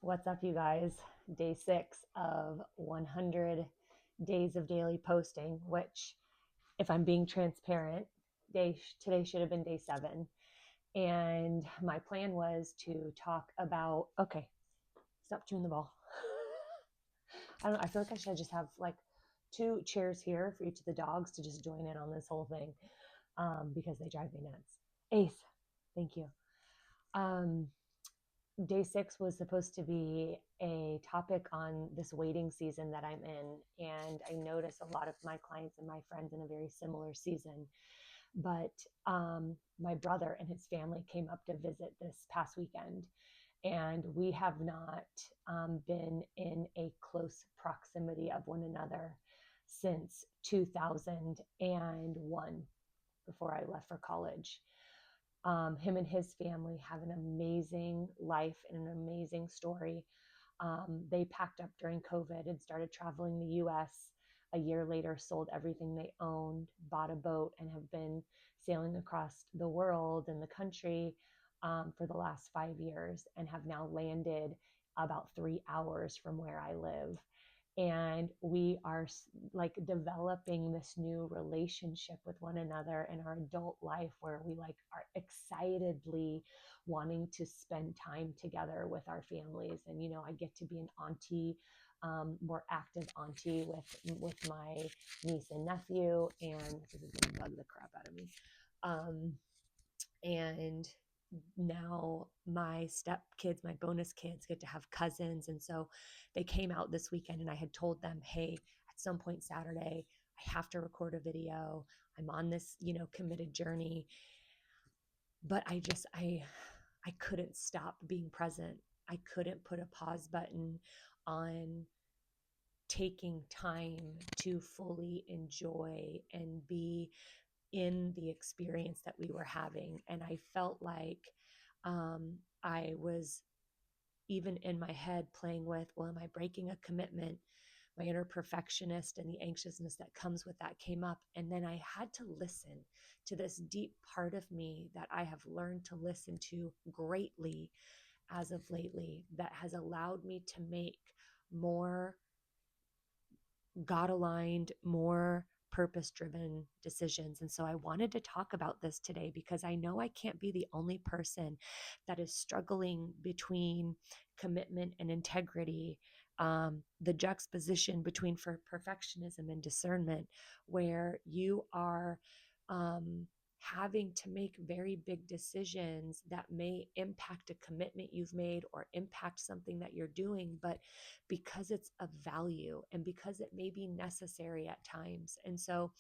What's up, you guys? Day 6 of 100 days of daily posting, which, if I'm being transparent, today should have been day 7. And my plan was to talk about, okay, stop chewing the ball. I don't know. I feel like I should just have like 2 chairs here for each of the dogs to just join in on this whole thing because they drive me nuts. Ace, thank you. Um, Day 6 was supposed to be a topic on this waiting season that I'm in. And I notice a lot of my clients and my friends in a very similar season. But my brother and his family came up to visit this past weekend. And we have not been in a close proximity of one another since 2001, before I left for college. Him and his family have an amazing life and an amazing story. They packed up during COVID and started traveling the US. A year later, sold everything they owned, bought a boat, and have been sailing across the world and the country for the last 5 years, and have now landed about 3 hours from where I live. And we are like developing this new relationship with one another in our adult life, where we like are excitedly wanting to spend time together with our families. And I get to be an auntie, more active auntie with my niece and nephew, and this is going to bug the crap out of me. And now my step kids, my bonus kids, get to have cousins. And so they came out this weekend, and I had told them, hey, at some point Saturday, I have to record a video. I'm on this, committed journey. But I couldn't stop being present. I couldn't put a pause button on taking time to fully enjoy and be in the experience that we were having. And I felt like I was even in my head playing with, well, am I breaking a commitment? My inner perfectionist and the anxiousness that comes with that came up. And then I had to listen to this deep part of me that I have learned to listen to greatly as of lately, that has allowed me to make more God aligned, more purpose driven decisions. And so I wanted to talk about this today because I know I can't be the only person that is struggling between commitment and integrity, the juxtaposition between perfectionism and discernment, where you are having to make very big decisions that may impact a commitment you've made or impact something that you're doing, but because it's of value and because it may be necessary at times. And so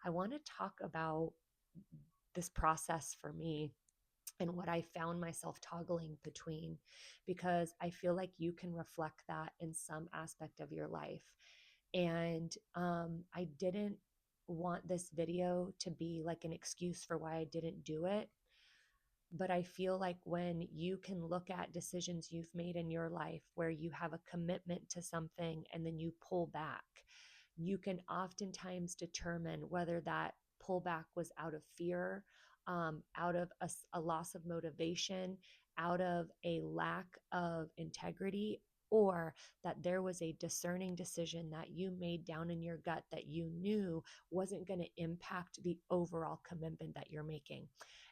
I want to talk about this process for me and what I found myself toggling between, because I feel like you can reflect that in some aspect of your life. And I didn't want this video to be like an excuse for why I didn't do it. But I feel like when you can look at decisions you've made in your life where you have a commitment to something and then you pull back, you can oftentimes determine whether that pullback was out of fear, out of a loss of motivation, out of a lack of integrity, or that there was a discerning decision that you made down in your gut that you knew wasn't going to impact the overall commitment that you're making.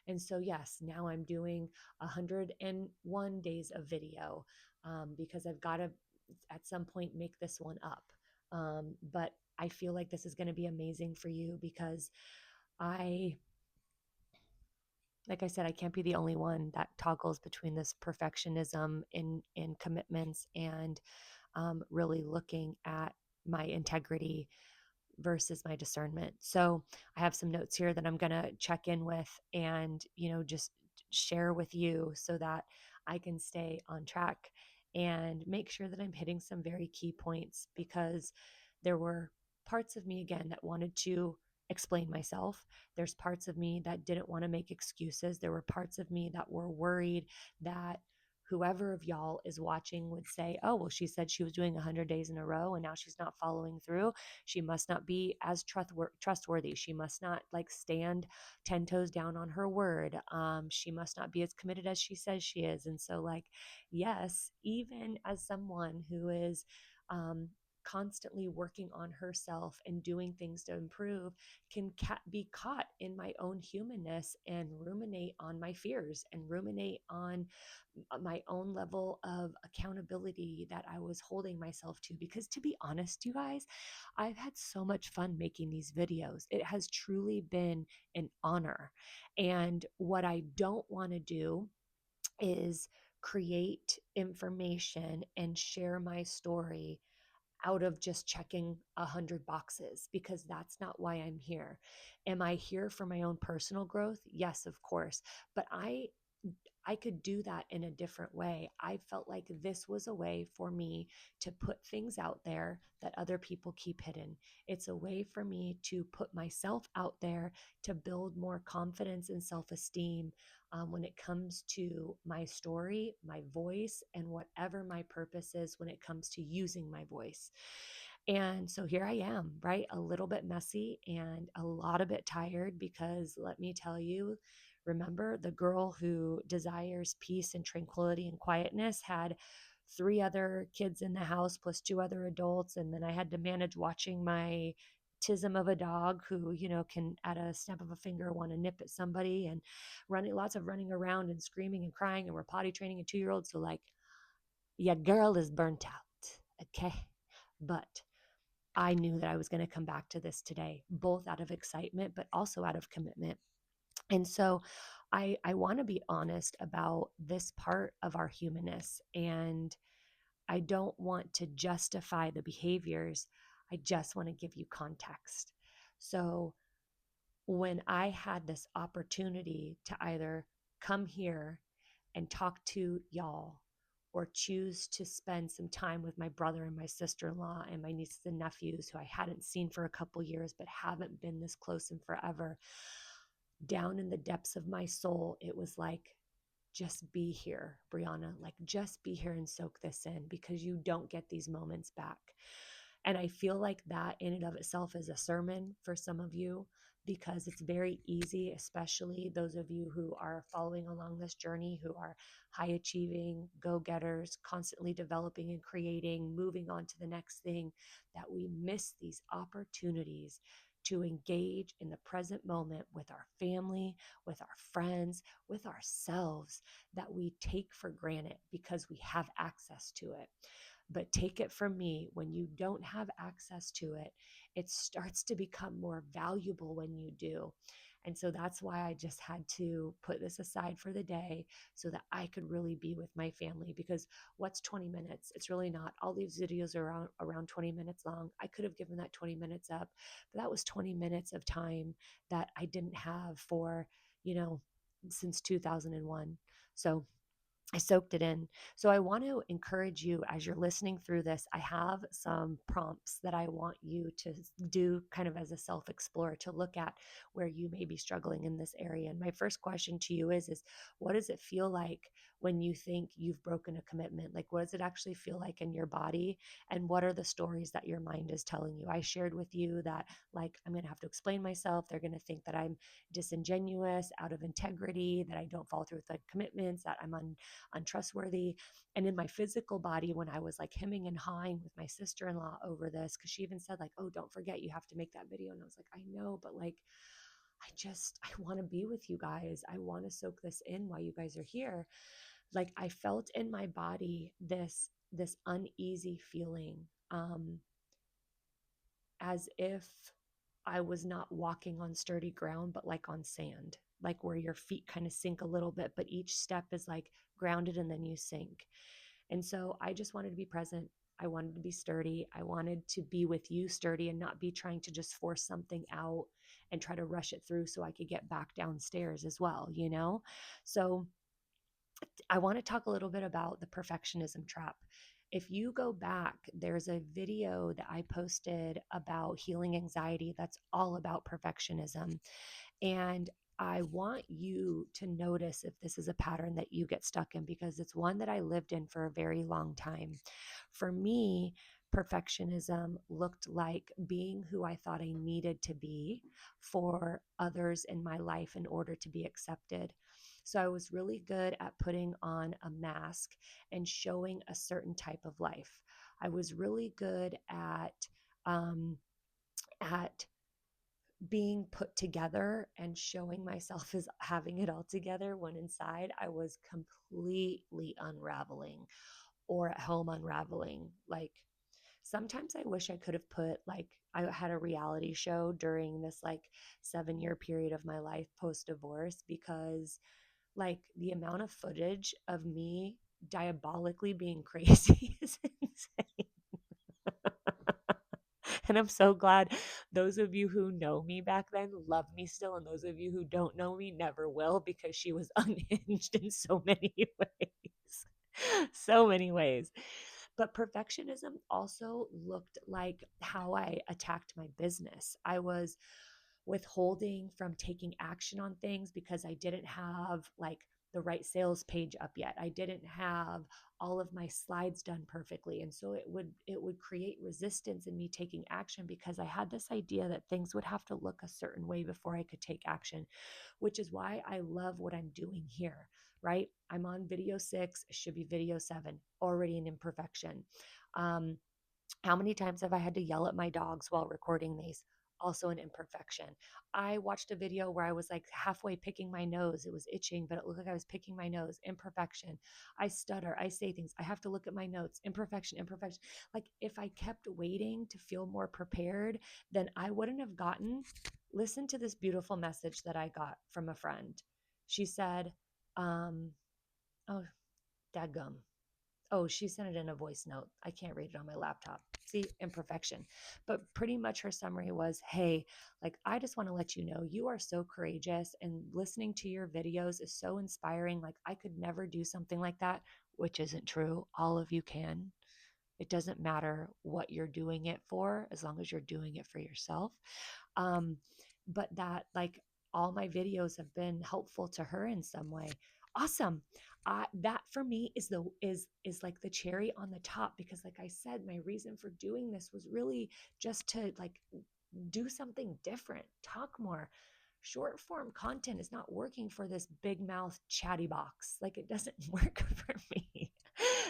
And so, yes, now I'm doing 101 days of video because I've got to at some point make this one up. But I feel like this is going to be amazing for you because I, like I said, I can't be the only one that toggles between this perfectionism in commitments and really looking at my integrity versus my discernment. So I have some notes here that I'm going to check in with and, just share with you so that I can stay on track and make sure that I'm hitting some very key points, because there were parts of me again that wanted to explain myself. There's parts of me that didn't want to make excuses. There were parts of me that were worried that whoever of y'all is watching would say, oh, well, she said she was doing 100 days in a row and now she's not following through. She must not be as trustworthy. She must not like stand 10 toes down on her word. She must not be as committed as she says she is. And so, like, yes, even as someone who is, um, constantly working on herself and doing things to improve, can be caught in my own humanness and ruminate on my fears and ruminate on my own level of accountability that I was holding myself to. Because to be honest, you guys, I've had so much fun making these videos. It has truly been an honor. And what I don't want to do is create information and share my story out of just checking 100 boxes, because that's not why I'm here. Am I here for my own personal growth? Yes, of course. But I could do that in a different way. I felt like this was a way for me to put things out there that other people keep hidden. It's a way for me to put myself out there to build more confidence and self esteem, when it comes to my story, my voice, and whatever my purpose is when it comes to using my voice. And so here I am, right? A little bit messy and a lot of bit tired, because let me tell you, remember the girl who desires peace and tranquility and quietness had three other kids in the house plus two other adults. And then I had to manage watching my tism of a dog who, can at a snap of a finger want to nip at somebody, and running, lots of running around and screaming and crying. And we're potty training a 2-year old. So, like, yeah, girl is burnt out. Okay. But I knew that I was going to come back to this today, both out of excitement, but also out of commitment. And so I want to be honest about this part of our humanness. And I don't want to justify the behaviors. I just want to give you context. So when I had this opportunity to either come here and talk to y'all, or choose to spend some time with my brother and my sister-in-law and my nieces and nephews who I hadn't seen for a couple years but haven't been this close in forever, down in the depths of my soul, it was like, just be here, Brianna. Like, just be here and soak this in, because you don't get these moments back. And I feel like that in and of itself is a sermon for some of you, because it's very easy, especially those of you who are following along this journey, who are high achieving go getters, constantly developing and creating, moving on to the next thing, that we miss these opportunities to engage in the present moment with our family, with our friends, with ourselves, that we take for granted because we have access to it. But take it from me, when you don't have access to it, it starts to become more valuable when you do. And so that's why I just had to put this aside for the day, so that I could really be with my family. Because what's 20 minutes? It's really not. All these videos are around 20 minutes long. I could have given that 20 minutes up, but that was 20 minutes of time that I didn't have for, you know, since 2001. So I soaked it in. So I want to encourage you, as you're listening through this, I have some prompts that I want you to do kind of as a self-explorer, to look at where you may be struggling in this area. And my first question to you is what does it feel like when you think you've broken a commitment? Like, what does it actually feel like in your body? And what are the stories that your mind is telling you? I shared with you that, like, I'm going to have to explain myself. They're going to think that I'm disingenuous, out of integrity, that I don't follow through with the commitments, that I'm untrustworthy. And in my physical body, when I was like hemming and hawing with my sister-in-law over this, because she even said, like, oh, don't forget, you have to make that video. And I was like, I know, but like, I want to be with you guys. I want to soak this in while you guys are here. Like, I felt in my body this uneasy feeling, as if I was not walking on sturdy ground, but like on sand, like where your feet kind of sink a little bit, but each step is like grounded and then you sink. And so I just wanted to be present. I wanted to be sturdy. I wanted to be with you sturdy, and not be trying to just force something out and try to rush it through so I could get back downstairs as well, you know? So I want to talk a little bit about the perfectionism trap. If you go back, there's a video that I posted about healing anxiety that's all about perfectionism. And I want you to notice if this is a pattern that you get stuck in, because it's one that I lived in for a very long time. For me, perfectionism looked like being who I thought I needed to be for others in my life in order to be accepted. So I was really good at putting on a mask and showing a certain type of life. I was really good um, at being put together and showing myself as having it all together, when inside I was completely unraveling, or at home unraveling. Like, sometimes I wish I could have put, like, I had a reality show during this like 7-year period of my life post divorce, because like the amount of footage of me diabolically being crazy is insane. And I'm so glad those of you who know me back then love me still, and those of you who don't know me never will, because she was unhinged in so many ways. So many ways. But perfectionism also looked like how I attacked my business. I was withholding from taking action on things because I didn't have like the right sales page up yet. I didn't have all of my slides done perfectly. And so it would create resistance in me taking action, because I had this idea that things would have to look a certain way before I could take action, which is why I love what I'm doing here, right? I'm on video 6, it should be video 7, already an imperfection. Um, how many times have I had to yell at my dogs while recording these? Also an imperfection. I watched a video where I was like halfway picking my nose. It was itching, but it looked like I was picking my nose. Imperfection. I stutter. I say things. I have to look at my notes. Imperfection, imperfection. Like, if I kept waiting to feel more prepared, then I wouldn't have gotten. Listen to this beautiful message that I got from a friend. She said, um, oh, dadgum. Oh, she sent it in a voice note. I can't read it on my laptop. See, imperfection. But pretty much her summary was, hey, like, I just want to let you know you are so courageous, and listening to your videos is so inspiring. Like, I could never do something like that, which isn't true. All of you can. It doesn't matter what you're doing it for, as long as you're doing it for yourself. Um, but that, like, all my videos have been helpful to her in some way. Awesome. That for me is like the cherry on the top, because like I said, my reason for doing this was really just to like do something different, talk more. Short form content is not working for this big mouth chatty box. Like, it doesn't work for me.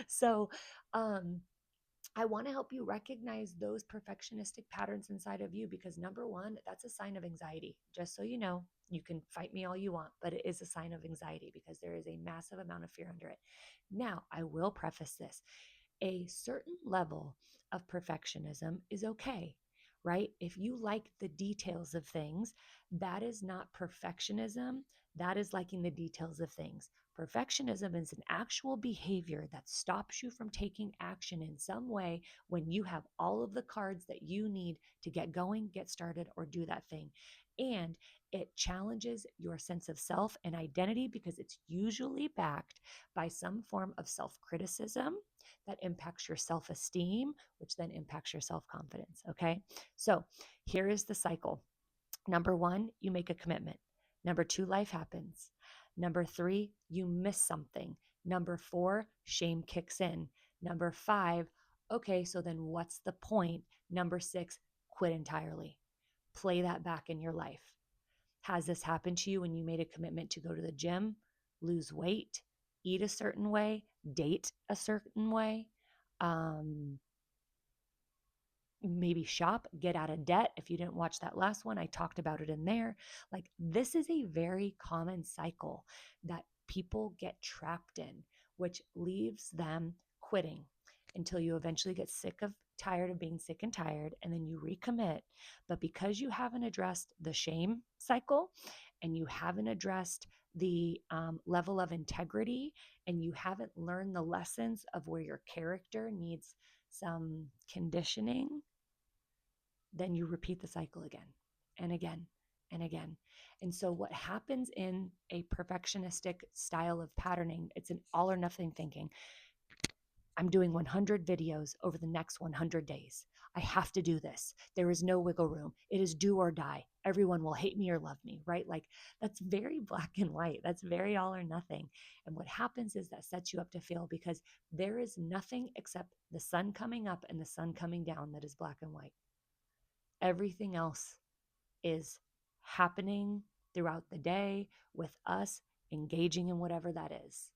So, um, I want to help you recognize those perfectionistic patterns inside of you, because number one, that's a sign of anxiety. Just so you know, you can fight me all you want, but it is a sign of anxiety, because there is a massive amount of fear under it. Now, I will preface this: a certain level of perfectionism is okay, right? If you like the details of things, that is not perfectionism. That is liking the details of things. Perfectionism is an actual behavior that stops you from taking action in some way when you have all of the cards that you need to get going, get started, or do that thing. And it challenges your sense of self and identity, because it's usually backed by some form of self criticism that impacts your self esteem, which then impacts your self confidence. Okay. So here is the cycle. Number one, you make a commitment. Number two, life happens. Number three, you miss something. Number four, shame kicks in. Number five, okay, so then what's the point? Number six, quit entirely. Play that back in your life. Has this happened to you when you made a commitment to go to the gym, lose weight, eat a certain way, date a certain way? Um, Maybe shop, get out of debt. If you didn't watch that last one, I talked about it in there. Like, this is a very common cycle that people get trapped in, which leaves them quitting until you eventually get tired of being sick and tired, and then you recommit. But because you haven't addressed the shame cycle, and you haven't addressed the level of integrity, and you haven't learned the lessons of where your character needs some conditioning, then you repeat the cycle again and again and again. And so what happens in a perfectionistic style of patterning, it's an all or nothing thinking. I'm doing 100 videos over the next 100 days. I have to do this. There is no wiggle room. It is do or die. Everyone will hate me or love me, right? Like that's very black and white. That's very all or nothing. And what happens is that sets you up to fail because there is nothing except the sun coming up and the sun coming down that is black and white. Everything else is happening throughout the day with us engaging in whatever that is.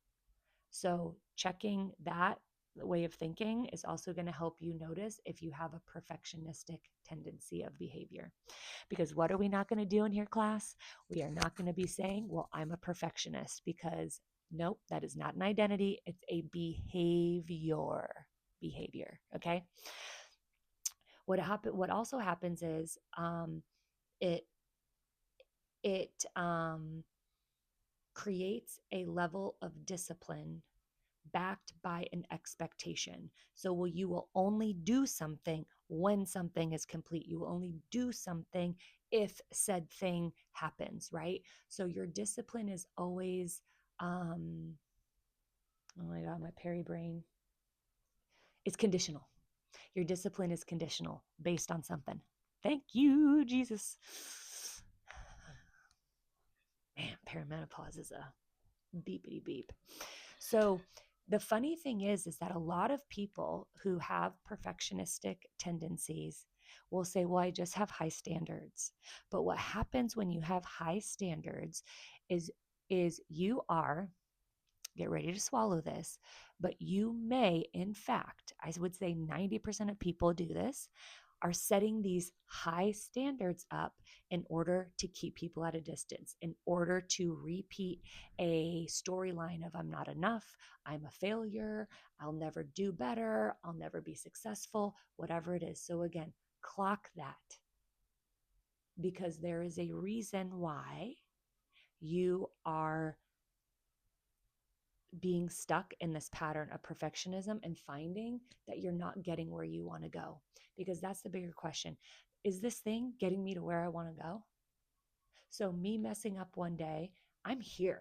So, checking that way of thinking is also going to help you notice if you have a perfectionistic tendency of behavior. Because what are we not going to do in here, class? We are not going to be saying, well, I'm a perfectionist, because nope, that is not an identity. It's a behavior. Okay. What also happens is it it creates a level of discipline backed by an expectation. So you will only do something when something is complete. You will only do something if said thing happens, right? So your discipline is always, oh my God, my Perry brain. It's conditional. Your discipline is conditional based on something. Thank you, Jesus. Man, perimenopause is a beepity beep. So the funny thing is that a lot of people who have perfectionistic tendencies will say, well, I just have high standards. But what happens when you have high standards is you are, get ready to swallow this, but you may, in fact, I would say 90% of people do this, are setting these high standards up in order to keep people at a distance, in order to repeat a storyline of I'm not enough, I'm a failure, I'll never do better, I'll never be successful, whatever it is. So again, clock that, because there is a reason why you are being stuck in this pattern of perfectionism and finding that you're not getting where you want to go. Because that's the bigger question. Is this thing getting me to where I want to go? So me messing up one day, I'm here.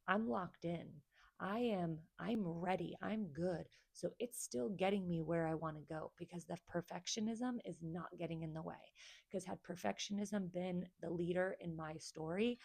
I'm locked in. I'm ready. I'm good. So it's still getting me where I want to go, because the perfectionism is not getting in the way. Because had perfectionism been the leader in my story,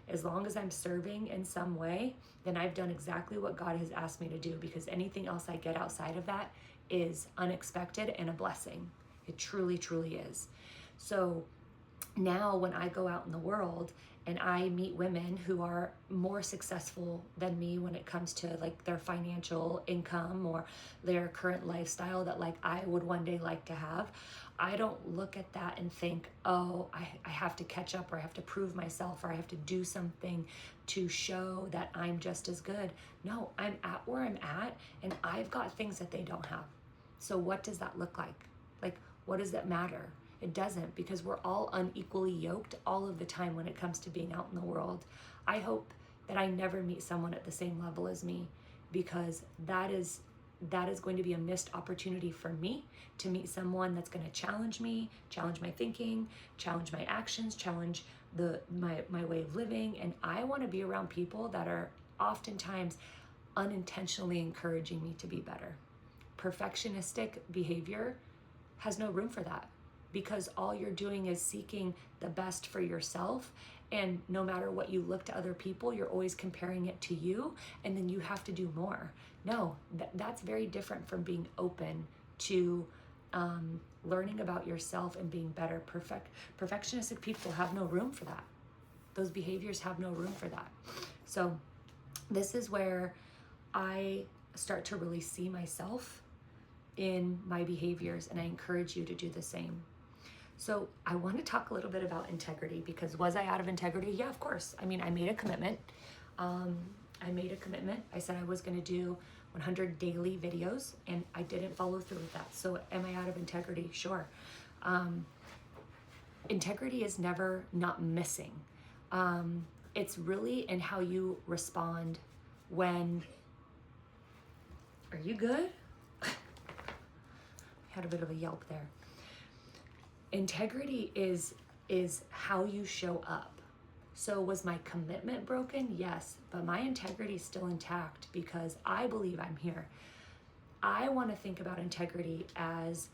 As long as I'm serving in some way, then I've done exactly what God has asked me to do, because anything else I get outside of that is unexpected and a blessing. It truly, truly is. So now when I go out in the world and I meet women who are more successful than me when it comes to like their financial income or their current lifestyle that like I would one day like to have, I don't look at that and think, oh, I have to catch up, or I have to prove myself, or I have to do something to show that I'm just as good. No, I'm at where I'm at and I've got things that they don't have. So what does that look like? Like, what does that matter? It doesn't, because we're all unequally yoked all of the time when it comes to being out in the world. I hope that I never meet someone at the same level as me, because that is going to be a missed opportunity for me to meet someone that's going to challenge me, challenge my thinking, challenge my actions, challenge my way of living. And I want to be around people that are oftentimes unintentionally encouraging me to be better. Perfectionistic behavior has no room for that, because all you're doing is seeking the best for yourself. And no matter what you look to other people, you're always comparing it to you, and then you have to do more. No, that's very different from being open to learning about yourself and being better. Perfectionistic people have no room for that. Those behaviors have no room for that. So this is where I start to really see myself in my behaviors, and I encourage you to do the same. So I want to talk a little bit about integrity, because was I out of integrity? Yeah, of course. I mean, I made a commitment. I said I was going to do 100 daily videos, and I didn't follow through with that. So am I out of integrity? Sure. Integrity is never not missing. It's really in how you respond when... Are you good? Had a bit of a yelp there. Integrity is how you show up. So was my commitment broken? Yes, but my integrity is still intact, because I believe I'm here. I want to think about integrity as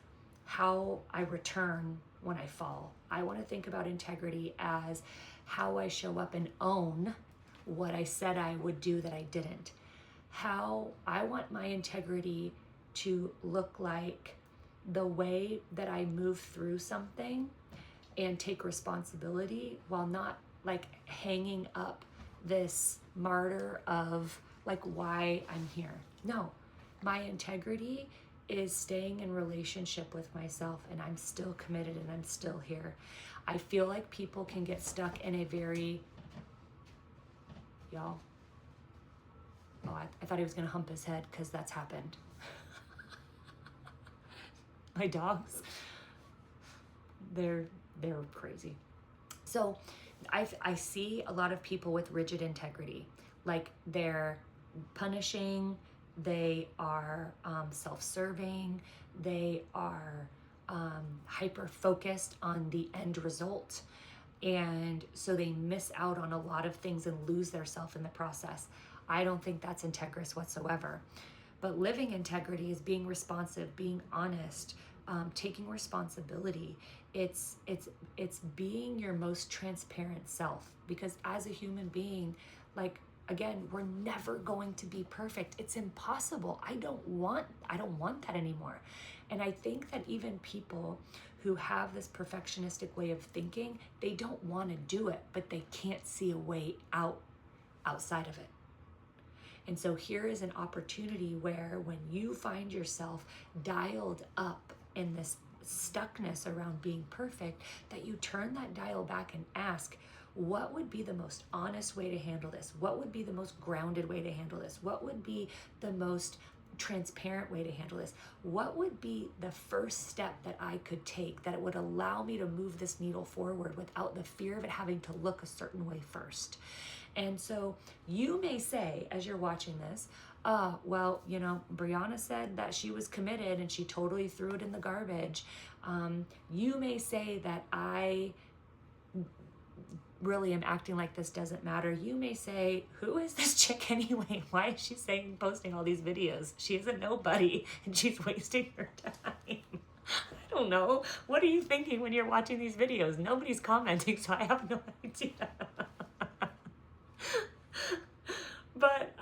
how I return when I fall. I want to think about integrity as how I show up and own what I said I would do that I didn't. How I want my integrity to look like the way that I move through something and take responsibility, while not like hanging up this martyr of like why I'm here. No, my integrity is staying in relationship with myself, and I'm still committed and I'm still here. I feel like people can get stuck in a very... Y'all, oh, I thought he was gonna hump his head, because that's happened. My dogs, they're crazy. So I see a lot of people with rigid integrity, like they're punishing, they are self-serving, they are hyper-focused on the end result. And so they miss out on a lot of things and lose their self in the process. I don't think that's integrous whatsoever. But living integrity is being responsive, being honest, taking responsibility. It's being your most transparent self, because as a human being, like, again, we're never going to be perfect. It's impossible. I don't want that anymore. And I think that even people who have this perfectionistic way of thinking, they don't want to do it, but they can't see a way outside of it. And so here is an opportunity where when you find yourself dialed up in this stuckness around being perfect, that you turn that dial back and ask, what would be the most honest way to handle this? What would be the most grounded way to handle this? What would be the most transparent way to handle this? What would be the first step that I could take that it would allow me to move this needle forward without the fear of it having to look a certain way first? And so you may say, as you're watching this, well, you know, Brianna said that she was committed and she totally threw it in the garbage. You may say that I really am acting like this doesn't matter. You may say, who is this chick anyway? Why is she posting all these videos? She is a nobody and she's wasting her time. I don't know. What are you thinking when you're watching these videos? Nobody's commenting, so I have no idea. But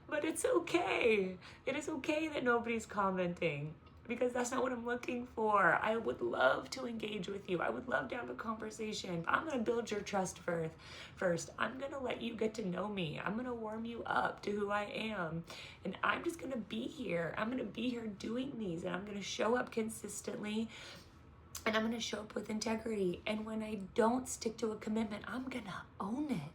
but it's okay. It is okay that nobody's commenting, because that's not what I'm looking for. I would love to engage with you. I would love to have a conversation. I'm going to build your trust first. I'm going to let you get to know me. I'm going to warm you up to who I am. And I'm just going to be here. I'm going to be here doing these, and I'm going to show up consistently, and I'm going to show up with integrity. And when I don't stick to a commitment, I'm going to own it.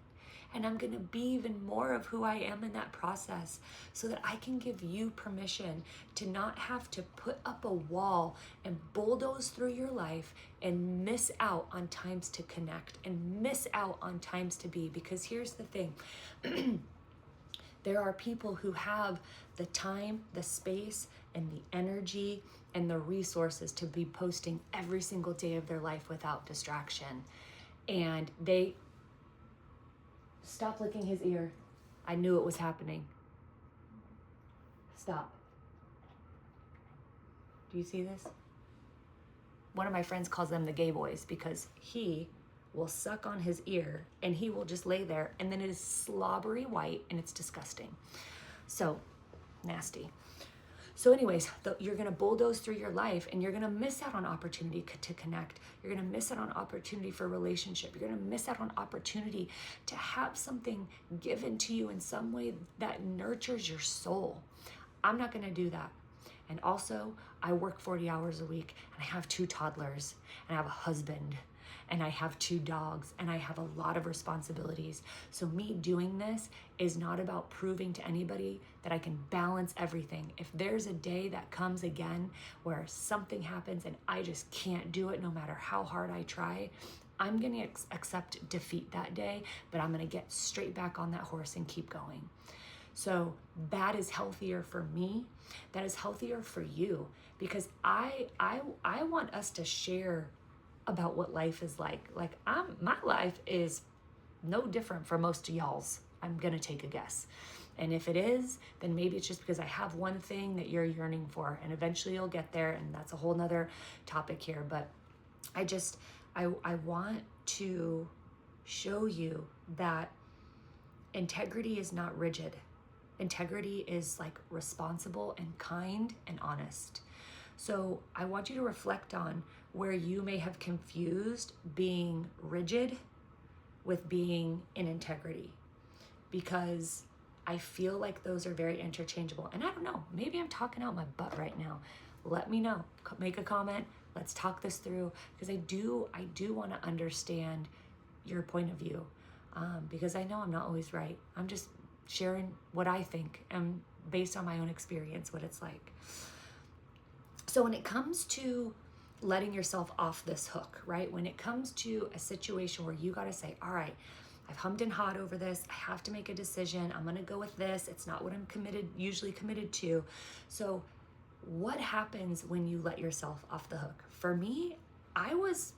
And I'm going to be even more of who I am in that process, so that I can give you permission to not have to put up a wall and bulldoze through your life and miss out on times to connect and miss out on times to be. Because here's the thing. There are people who have the time, the space, and the energy and the resources to be posting every single day of their life without distraction. And they... Stop licking his ear. I knew it was happening. Stop. Do you see this? One of my friends calls them the gay boys, because he will suck on his ear and he will just lay there, and then it is slobbery white and it's disgusting. So nasty. So anyways, you're going to bulldoze through your life, and you're going to miss out on opportunity to connect. You're going to miss out on opportunity for relationship. You're going to miss out on opportunity to have something given to you in some way that nurtures your soul. I'm not going to do that. And also, I work 40 hours a week, and I have 2 toddlers, and I have a husband, and I have 2 dogs, and I have a lot of responsibilities. So me doing this is not about proving to anybody that I can balance everything. If there's a day that comes again where something happens and I just can't do it no matter how hard I try, I'm going to accept defeat that day, but I'm going to get straight back on that horse and keep going. So that is healthier for me. That is healthier for you, because I want us to share about what life is like. My life is no different from most of y'all's. I'm gonna take a guess. And if it is, then maybe it's just because I have one thing that you're yearning for, and eventually you'll get there, and that's a whole nother topic here. But I want to show you that integrity is not rigid. Integrity is like responsible and kind and honest. So I want you to reflect on where you may have confused being rigid with being in integrity, because I feel like those are very interchangeable. And I don't know, maybe I'm talking out my butt right now. Let me know, make a comment. Let's talk this through, because I do want to understand your point of view, because I know I'm not always right. I'm just sharing what I think and based on my own experience, what it's like. So when it comes to letting yourself off this hook, right? When it comes to a situation where you got to say, all right, I've hummed and hawed over this. I have to make a decision. I'm going to go with this. It's not what I'm usually committed to. So what happens when you let yourself off the hook? For me, I was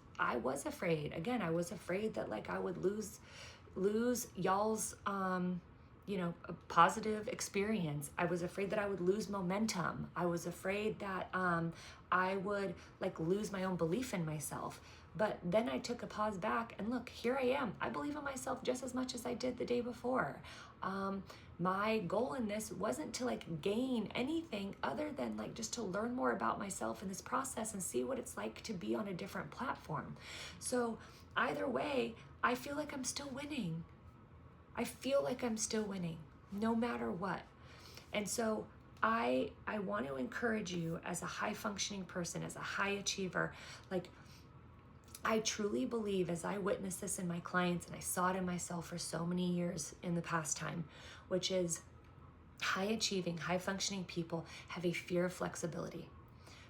afraid. Again, I was afraid that like I would lose y'all's, a positive experience. I was afraid that I would lose momentum. I was afraid that I would like lose my own belief in myself. But then I took a pause back, and look, here I am. I believe in myself just as much as I did the day before. My goal in this wasn't to like gain anything other than like just to learn more about myself in this process and see what it's like to be on a different platform. So either way, I feel like I'm still winning. I feel like I'm still winning no matter what. And so I want to encourage you as a high functioning person, as a high achiever. Like, I truly believe, as I witnessed this in my clients, and I saw it in myself for so many years in the past time, which is high achieving, high functioning people have a fear of flexibility.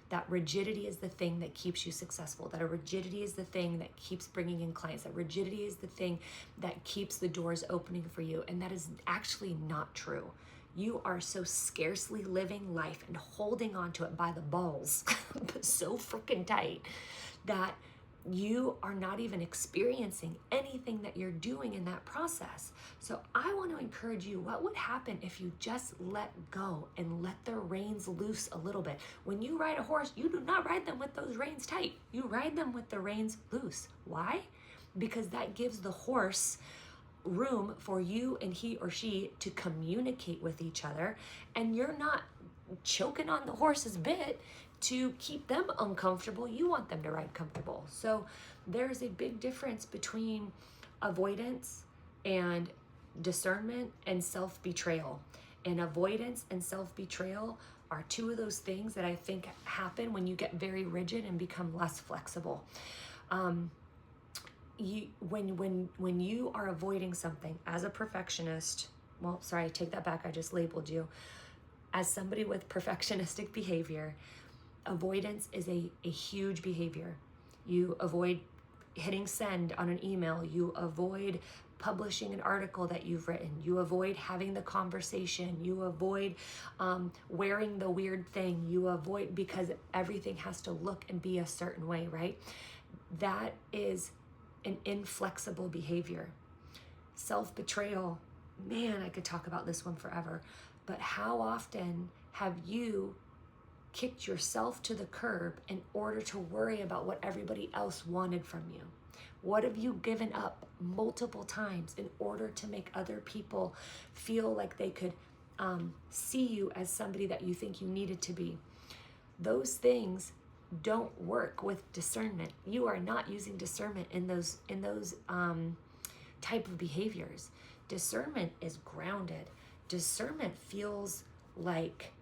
That rigidity is the thing that keeps you successful. That rigidity is the thing that keeps bringing in clients. That rigidity is the thing that keeps the doors opening for you. And that is actually not true. You are so scarcely living life and holding on to it by the balls, but so freaking tight, that you are not even experiencing anything that you're doing in that process. So I want to encourage you, what would happen if you just let go and let the reins loose a little bit? When you ride a horse, you do not ride them with those reins tight. You ride them with the reins loose. Why? because that gives the horse room for you and he or she to communicate with each other, and you're not choking on the horse's bit to keep them uncomfortable. You want them to ride comfortable. So there's a big difference between avoidance and discernment and self-betrayal. And avoidance and self-betrayal are two of those things that I think happen when you get very rigid and become less flexible. When you are avoiding something as a perfectionist, well, sorry, I take that back. I just labeled you as somebody with perfectionistic behavior. Avoidance is a huge behavior. You avoid hitting send on an email. You avoid publishing an article that you've written. You avoid having the conversation. You avoid wearing the weird thing. You avoid, because everything has to look and be a certain way, right? That is an inflexible behavior. Self-betrayal, man, I could talk about this one forever. But how often have you kicked yourself to the curb in order to worry about what everybody else wanted from you? What have you given up multiple times in order to make other people feel like they could see you as somebody that you think you needed to be? Those things don't work with discernment. You are not using discernment in those type of behaviors. Discernment is grounded. Discernment feels like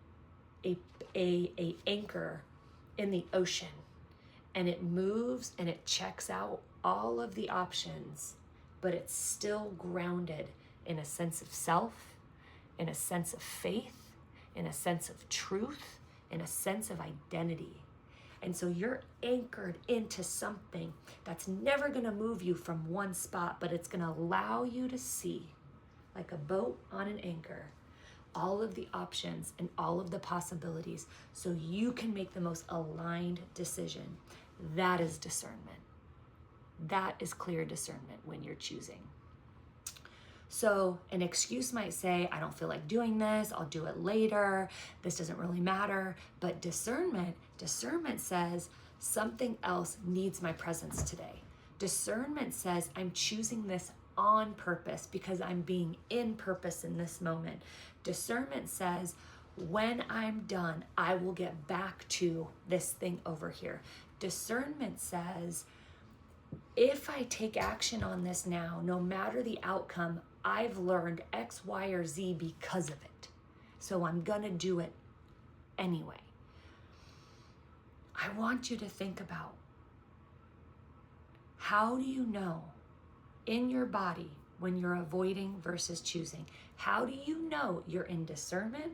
a anchor in the ocean, and it moves and it checks out all of the options, but it's still grounded in a sense of self, in a sense of faith, in a sense of truth, in a sense of identity. And so you're anchored into something that's never going to move you from one spot, but it's going to allow you to see, like a boat on an anchor, all of the options and all of the possibilities, so you can make the most aligned decision. That is discernment. That is clear discernment when you're choosing. So an excuse might say, I don't feel like doing this, I'll do it later, this doesn't really matter. But discernment says something else needs my presence today. Discernment says I'm choosing this on purpose because I'm being in purpose in this moment. Discernment says when I'm done, I will get back to this thing over here. Discernment says if I take action on this now, no matter the outcome, I've learned X, Y, or Z because of it. So I'm gonna do it anyway. I want you to think about, how do you know in your body when you're avoiding versus choosing? How do you know you're in discernment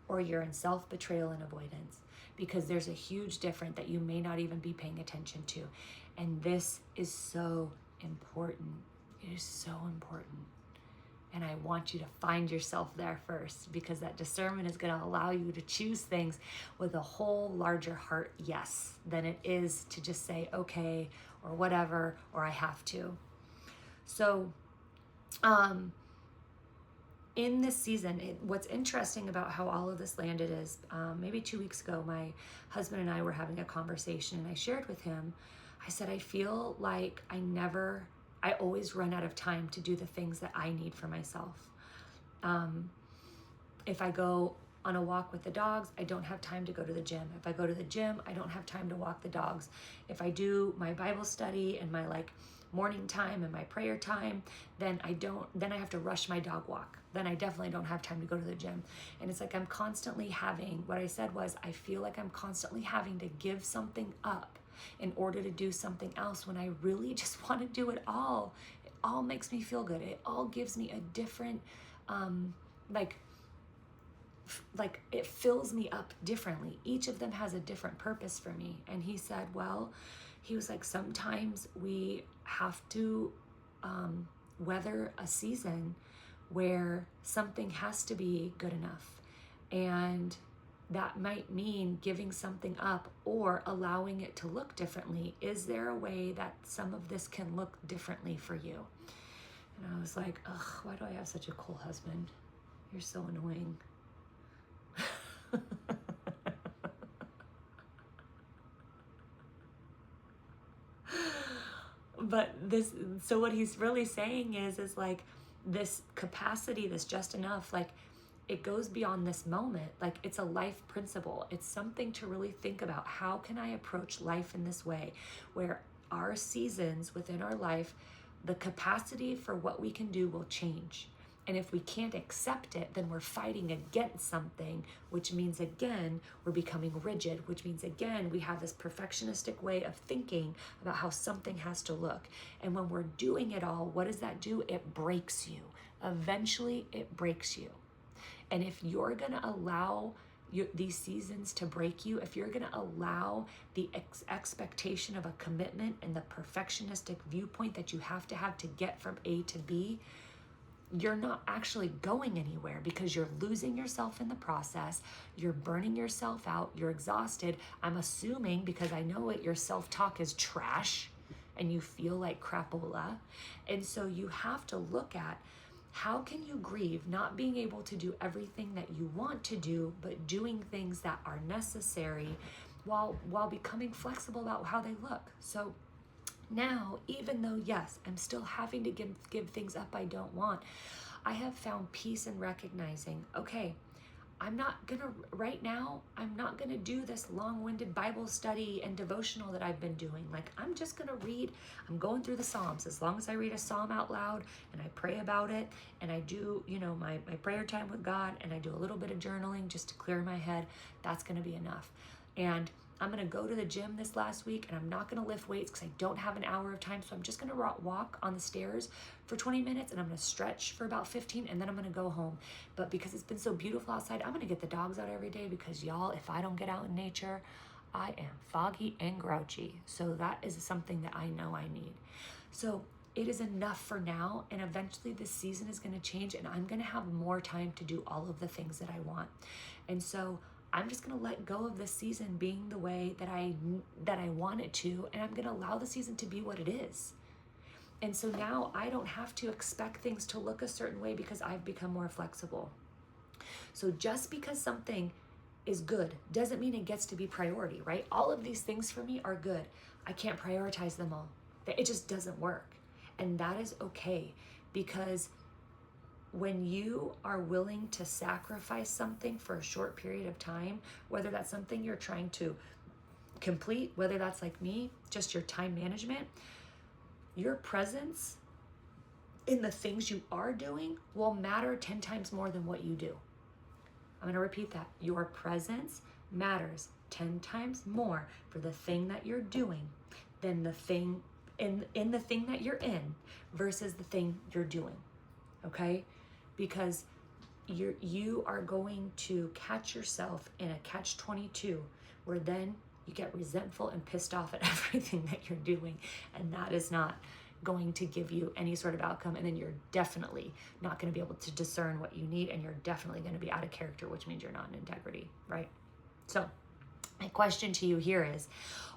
or you're in self-betrayal and avoidance? Because there's a huge difference that you may not even be paying attention to. And this is so important. It is so important. And I want you to find yourself there first, because that discernment is going to allow you to choose things with a whole larger heart yes than it is to just say okay or whatever or I have to. So in this season, what's interesting about how all of this landed is maybe 2 weeks ago, my husband and I were having a conversation, and I shared with him, I said, I feel like I always run out of time to do the things that I need for myself. If I go on a walk with the dogs, I don't have time to go to the gym. If I go to the gym, I don't have time to walk the dogs. If I do my Bible study and my morning time and my prayer time, then I have to rush my dog walk. Then I definitely don't have time to go to the gym. And it's like I'm constantly having, what I said was, I feel like I'm constantly having to give something up in order to do something else when I really just want to do it all. It all makes me feel good. It all gives me a different, it fills me up differently. Each of them has a different purpose for me. And he said, he was like, sometimes we have to weather a season where something has to be good enough. And that might mean giving something up or allowing it to look differently. Is there a way that some of this can look differently for you? And I was like, ugh, why do I have such a cool husband? You're so annoying. But so what he's really saying is like this capacity, this just enough, like it goes beyond this moment. Like it's a life principle. It's something to really think about. How can I approach life in this way where our seasons within our life, the capacity for what we can do will change. And if we can't accept it, then we're fighting against something, which means again, we're becoming rigid, which means again, we have this perfectionistic way of thinking about how something has to look. And when we're doing it all, what does that do? It breaks you. Eventually, it breaks you. And if you're going to allow these seasons to break you, if you're going to allow the expectation of a commitment and the perfectionistic viewpoint that you have to get from A to B, you're not actually going anywhere because you're losing yourself in the process. You're burning yourself out. You're exhausted. I'm assuming, because I know it, your self-talk is trash and you feel like crapola. And so you have to look at, how can you grieve not being able to do everything that you want to do, but doing things that are necessary while becoming flexible about how they look? So now, even though, yes, I'm still having to give things up I don't want, I have found peace in recognizing, okay, I'm not gonna do this long-winded Bible study and devotional that I've been doing. Like, I'm just gonna read, I'm going through the Psalms. As long as I read a Psalm out loud and I pray about it and I do, my prayer time with God and I do a little bit of journaling just to clear my head, that's gonna be enough. And I'm gonna go to the gym this last week and I'm not gonna lift weights because I don't have an hour of time. So I'm just gonna walk on the stairs for 20 minutes and I'm gonna stretch for about 15 and then I'm gonna go home. But because it's been so beautiful outside, I'm gonna get the dogs out every day because y'all, if I don't get out in nature, I am foggy and grouchy. So that is something that I know I need. So it is enough for now, and eventually this season is gonna change and I'm gonna have more time to do all of the things that I want. And so I'm just gonna let go of this season being the way that I want it to, and I'm gonna allow the season to be what it is. And so now I don't have to expect things to look a certain way because I've become more flexible. So just because something is good doesn't mean it gets to be priority, right? All of these things for me are good. I can't prioritize them all. It just doesn't work. And that is okay, because when you are willing to sacrifice something for a short period of time, whether that's something you're trying to complete, whether that's like me, just your time management, your presence in the things you are doing will matter 10 times more than what you do. I'm going to repeat that. Your presence matters 10 times more for the thing that you're doing than the thing in the thing that you're in versus the thing you're doing. Okay? Because you are going to catch yourself in a catch-22 where then you get resentful and pissed off at everything that you're doing, and that is not going to give you any sort of outcome. And then you're definitely not going to be able to discern what you need, and you're definitely going to be out of character, which means you're not in integrity, right? So my question to you here is,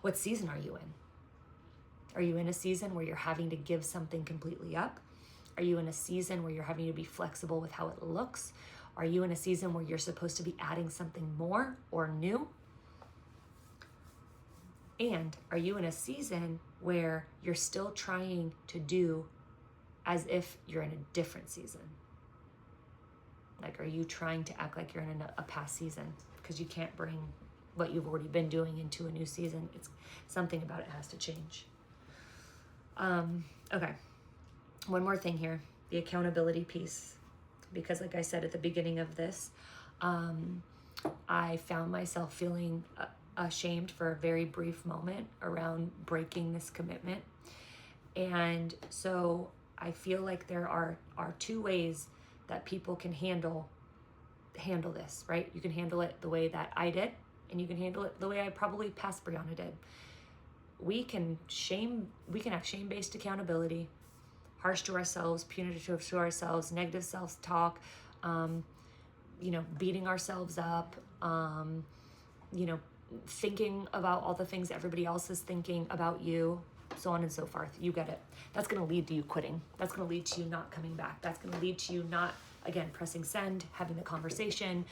what season are you in? Are you in a season where you're having to give something completely up? Are you in a season where you're having to be flexible with how it looks? Are you in a season where you're supposed to be adding something more or new? And are you in a season where you're still trying to do as if you're in a different season? Like, are you trying to act like you're in a past season because you can't bring what you've already been doing into a new season? It's something about it has to change. Okay. One more thing here, the accountability piece, because like I said at the beginning of this, I found myself feeling ashamed for a very brief moment around breaking this commitment. And so I feel like there are two ways that people can handle this, right? You can handle it the way that I did, and you can handle it the way I probably past Brianna did. We can have shame-based accountability, harsh to ourselves, punitive to ourselves, negative self-talk, beating ourselves up, thinking about all the things everybody else is thinking about you, so on and so forth. You get it. That's going to lead to you quitting. That's going to lead to you not coming back. That's going to lead to you not, again, pressing send, having the conversation,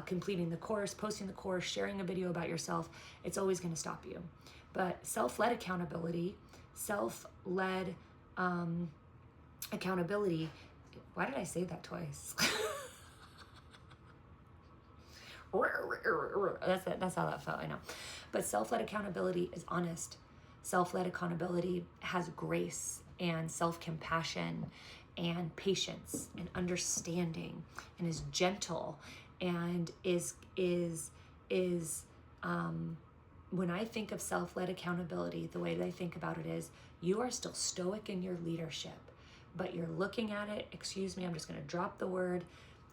completing the course, posting the course, sharing a video about yourself. It's always going to stop you. But self-led accountability, self-led accountability. Why did I say that twice? That's how that felt, I know. But self-led accountability is honest. Self-led accountability has grace and self-compassion and patience and understanding, and is gentle, and is when I think of self-led accountability, the way that I think about it is, you are still stoic in your leadership, but you're looking at it, excuse me, I'm just going to drop the word.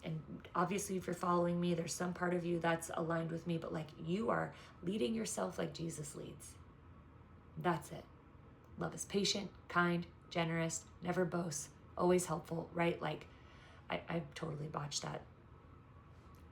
And obviously, if you're following me, there's some part of you that's aligned with me, but like, you are leading yourself like Jesus leads. That's it. Love is patient, kind, generous, never boasts, always helpful, right? Like, I totally botched that.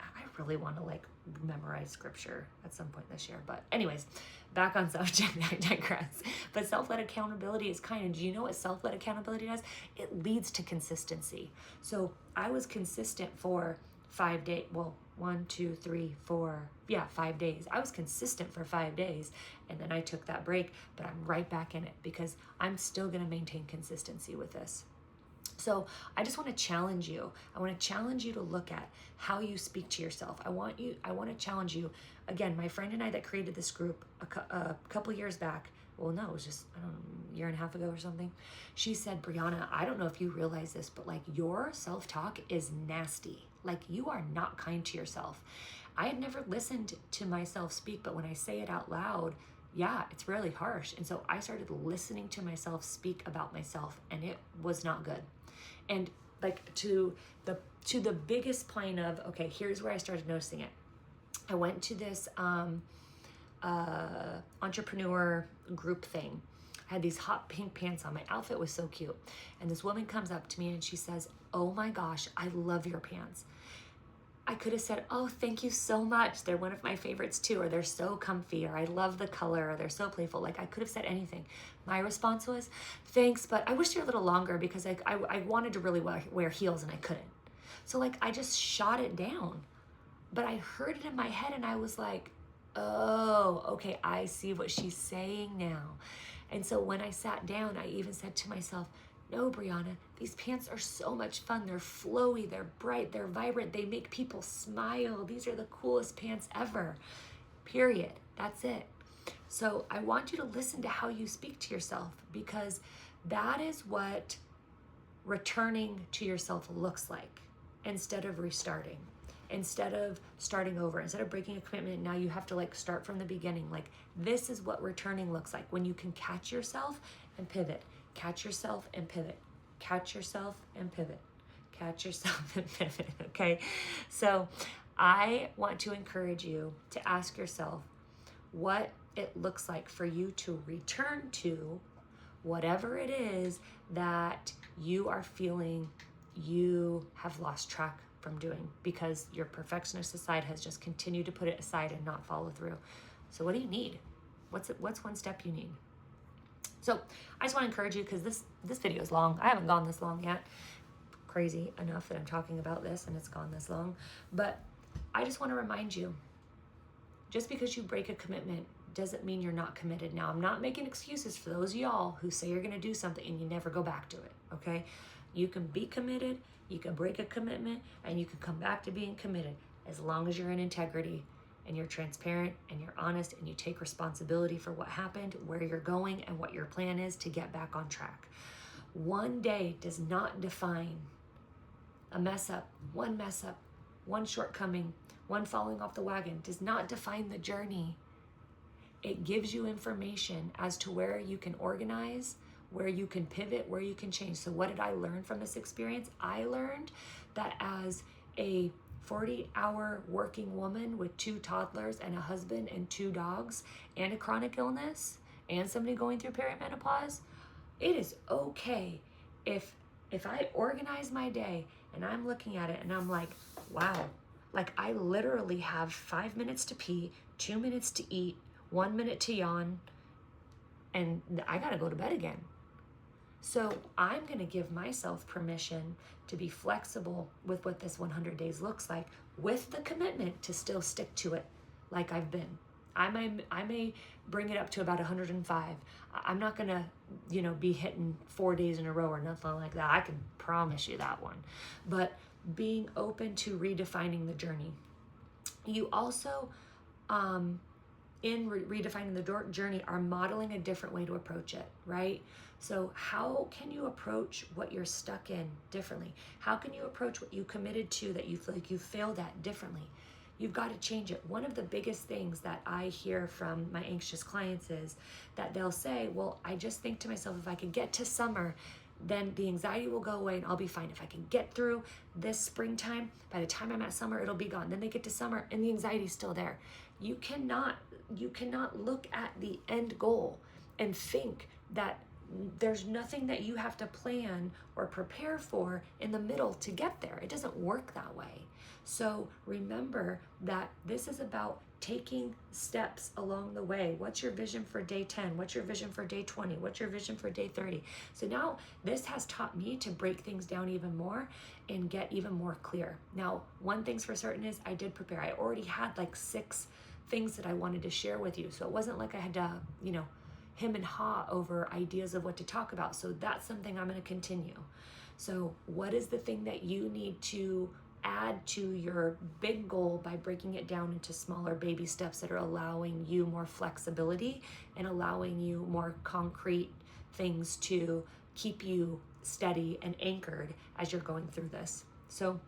I really want to like memorize scripture at some point this year. But anyways, back on subject, I digress. But self-led accountability is kind. And do you know what self-led accountability does? It leads to consistency. So I was consistent for 5 days. Well, 1, 2, 3, 4, 5 days. I was consistent for 5 days, and then I took that break, but I'm right back in it because I'm still going to maintain consistency with this. So I just want to challenge you. I want to challenge you to look at how you speak to yourself. I want to challenge you. Again, my friend and I that created this group a couple years back, well, no, it was just, I don't know, a year and a half ago or something. She said, Brianna, I don't know if you realize this, but like, your self-talk is nasty. Like, you are not kind to yourself. I had never listened to myself speak, but when I say it out loud, yeah, it's really harsh. And so I started listening to myself speak about myself, and it was not good. And like, to the biggest point of, okay, here's where I started noticing it. I went to this entrepreneur group thing. I had these hot pink pants on. My outfit was so cute. And this woman comes up to me and she says, oh my gosh, I love your pants. I could have said, oh, thank you so much. They're one of my favorites too, or they're so comfy, or I love the color, or they're so playful. Like, I could have said anything. My response was, thanks, but I wish they were a little longer because I wanted to really wear heels and I couldn't. So like, I just shot it down. But I heard it in my head and I was like, oh, okay, I see what she's saying now. And so when I sat down, I even said to myself, no, Brianna, these pants are so much fun. They're flowy, they're bright, they're vibrant. They make people smile. These are the coolest pants ever. Period. That's it. So I want you to listen to how you speak to yourself, because that is what returning to yourself looks like, instead of restarting, instead of starting over, instead of breaking a commitment. Now you have to like start from the beginning. Like, this is what returning looks like, when you can catch yourself and pivot. Catch yourself and pivot. Catch yourself and pivot. Catch yourself and pivot. Okay. So I want to encourage you to ask yourself what it looks like for you to return to whatever it is that you are feeling you have lost track from doing, because your perfectionist side has just continued to put it aside and not follow through. So what do you need? What's one step you need? So I just want to encourage you, because this video is long. I haven't gone this long yet. Crazy enough that I'm talking about this and it's gone this long. But I just want to remind you, just because you break a commitment doesn't mean you're not committed. Now, I'm not making excuses for those of y'all who say you're going to do something and you never go back to it, okay? You can be committed, you can break a commitment, and you can come back to being committed, as long as you're in integrity and you're transparent and you're honest and you take responsibility for what happened, where you're going, and what your plan is to get back on track. One day does not define a mess up, one shortcoming, one falling off the wagon does not define the journey. It gives you information as to where you can organize, where you can pivot, where you can change. So what did I learn from this experience? I learned that as a 40-hour working woman with 2 toddlers and a husband and 2 dogs and a chronic illness and somebody going through perimenopause, it is okay if I organize my day and I'm looking at it and I'm like, wow, like I literally have 5 minutes to pee, 2 minutes to eat, 1 minute to yawn, and I gotta go to bed again. So I'm gonna give myself permission to be flexible with what this 100 days looks like, with the commitment to still stick to it like I've been. I may bring it up to about 105. I'm not going to, be hitting 4 days in a row or nothing like that. I can promise you that one. But being open to redefining the journey. You also, in redefining the journey, are modeling a different way to approach it, right? So how can you approach what you're stuck in differently? How can you approach what you committed to that you feel like you failed at differently? You've got to change it. One of the biggest things that I hear from my anxious clients is that they'll say, well, I just think to myself, if I could get to summer, then the anxiety will go away and I'll be fine. If I can get through this springtime, by the time I'm at summer, it'll be gone. Then they get to summer and the anxiety's still there. You cannot look at the end goal and think that there's nothing that you have to plan or prepare for in the middle to get there. It doesn't work that way. So remember that this is about taking steps along the way. What's your vision for day 10? What's your vision for day 20? What's your vision for day 30? So now this has taught me to break things down even more and get even more clear. Now, one thing's for certain is I did prepare. I already had like 6 things that I wanted to share with you. So it wasn't like I had to, hem and haw over ideas of what to talk about. So that's something I'm going to continue. So what is the thing that you need to add to your big goal by breaking it down into smaller baby steps that are allowing you more flexibility and allowing you more concrete things to keep you steady and anchored as you're going through this? So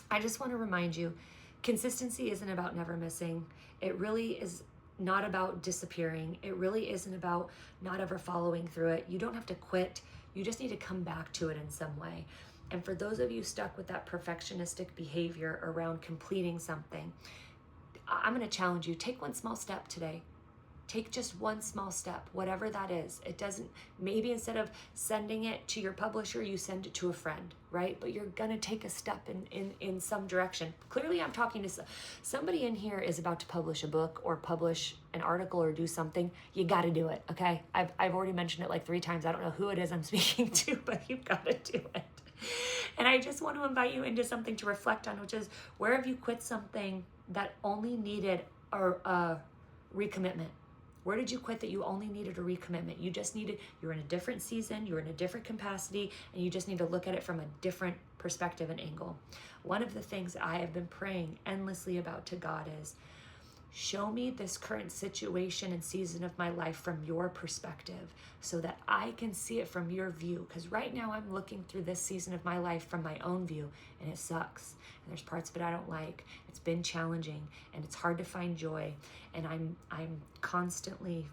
I just want to remind you, consistency isn't about never missing. It really is not about disappearing. It really isn't about not ever following through it. You don't have to quit. You just need to come back to it in some way. And for those of you stuck with that perfectionistic behavior around completing something, I'm going to challenge you. Take one small step today. Take just one small step, whatever that is. It doesn't, maybe instead of sending it to your publisher, you send it to a friend, right? But you're going to take a step in some direction. Clearly, I'm talking to somebody in here is about to publish a book or publish an article or do something. You got to do it, okay? I've already mentioned it like 3 times. I don't know who it is I'm speaking to, but you've got to do it. And I just want to invite you into something to reflect on, which is, where have you quit something that only needed a recommitment? Where did you quit that you only needed a recommitment? You're in a different season, you're in a different capacity, and you just need to look at it from a different perspective and angle. One of the things I have been praying endlessly about to God is, show me this current situation and season of my life from your perspective so that I can see it from your view. Because right now I'm looking through this season of my life from my own view, and it sucks. And there's parts of it I don't like. It's been challenging and it's hard to find joy. And I'm constantly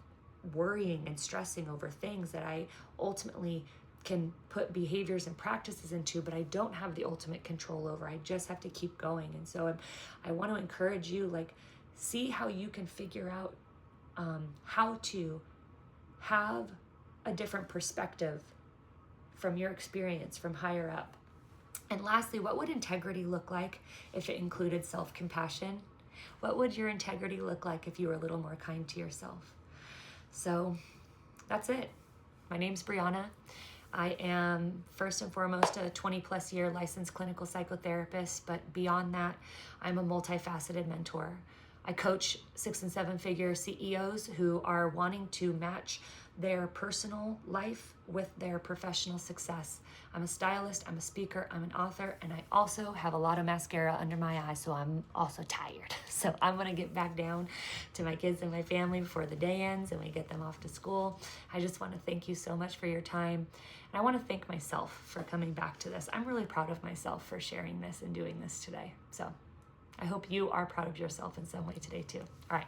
worrying and stressing over things that I ultimately can put behaviors and practices into, but I don't have the ultimate control over. I just have to keep going. And so I want to encourage you, see how you can figure out how to have a different perspective from your experience from higher up. And lastly, what would integrity look like if it included self-compassion? What would your integrity look like if you were a little more kind to yourself? So that's it. My name's Brianna. I am first and foremost a 20+ year licensed clinical psychotherapist, but beyond that, I'm a multifaceted mentor. I coach 6- and 7-figure CEOs who are wanting to match their personal life with their professional success. I'm a stylist, I'm a speaker, I'm an author, and I also have a lot of mascara under my eyes, so I'm also tired. So I'm gonna get back down to my kids and my family before the day ends and we get them off to school. I just wanna thank you so much for your time. And I wanna thank myself for coming back to this. I'm really proud of myself for sharing this and doing this today. So I hope you are proud of yourself in some way today too. All right.